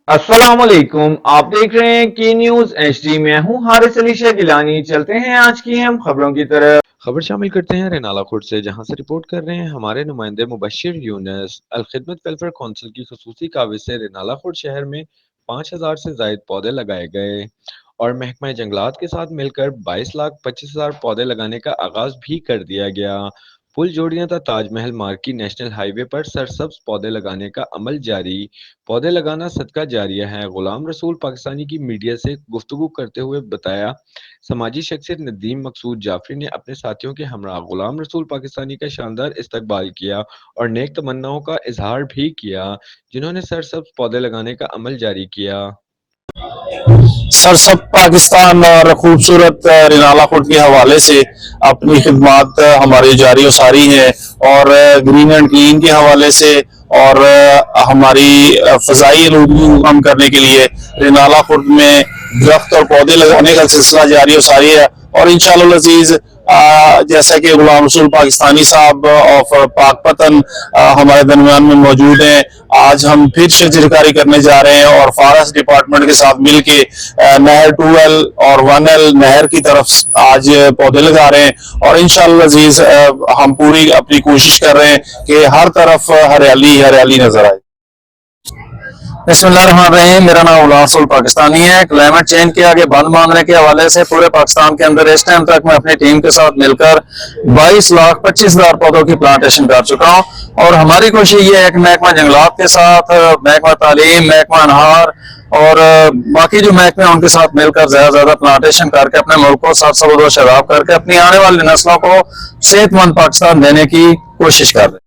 अस्सलामुअलैकुम। आप देख रहे हैं की न्यूज एचडी। मैं हूं हारिस अली शाह गिलानी। चलते हैं आज की हम खबरों की तरफ। खबर शामिल करते हैं रेनाला खुर्द से, जहां से रिपोर्ट कर रहे हैं हमारे नुमाइंदे मुबशिर यूनुस। अल खिदमत वेलफेयर काउंसिल की खसूसी काविज से रेनाला खुर्द शहर में 5,000 से जायद पौधे लगाए गए और महकमा जंगलात के साथ मिलकर 22,25,000 पौधे लगाने का आगाज भी कर दिया गया। पुल जोड़ियां था ताजमहल मार्की नेशनल हाईवे पर सरसब्ज पौधे लगाने का अमल जारी। पौधे लगाना सदका जारिया है। गुलाम रसूल पाकिस्तानी की मीडिया से गुफ्तगू करते हुए बताया, समाजी शख्सियत नदीम मकसूद जाफरी ने अपने साथियों के हमरा गुलाम रसूल पाकिस्तानी का शानदार इस्तकबाल किया और नेक तमन्नाओं का इजहार भी किया, जिन्होंने सरसब्ज पौधे लगाने का अमल जारी किया। सरसब पाकिस्तान और खूबसूरत रिनाला खुर्द के हवाले से अपनी खिदमात हमारी जारी सारी है और ग्रीन एंड क्लीन के हवाले से और हमारी फजाई आलूदगी को कम करने के लिए रिनाला खुर्द में दरख्त और पौधे लगाने का सिलसिला जारी सारी है। और इंशाअल्लाह अजीज जैसा कि गुलाम रसूल पाकिस्तानी साहब ऑफ पाकपतन हमारे दरमियान में मौजूद हैं, आज हम फिर शजरकारी करने जा रहे हैं और फॉरेस्ट डिपार्टमेंट के साथ मिलके नहर 2L और 1L नहर की तरफ आज पौधे लगा रहे हैं। और इंशाअल्लाह अजीज हम पूरी अपनी कोशिश कर रहे हैं कि हर तरफ हरियाली हरियाली नजर आए। बिस्मिल्लाहिर्रहमानिर्रहीम। मेरा नाम गुलाम रसूल पाकिस्तानी है। क्लाइमेट चेंज के आगे बंद मांगने के हवाले से पूरे पाकिस्तान के अंदर इस टाइम तक मैं अपनी टीम के साथ मिलकर 22,25,000 पौधों की प्लांटेशन कर चुका हूं। और हमारी कोशिश ये है कि महकमा जंगलात के साथ महकमा तालीम, महकमा अनहार और बाकी जो महकमे उनके साथ मिलकर ज्यादा प्लांटेशन करके अपने मुल्क को सरसब्ज़ और शादाब करके अपनी आने वाली नस्लों को सेहतमंद पाकिस्तान देने की कोशिश कर रहे हैं।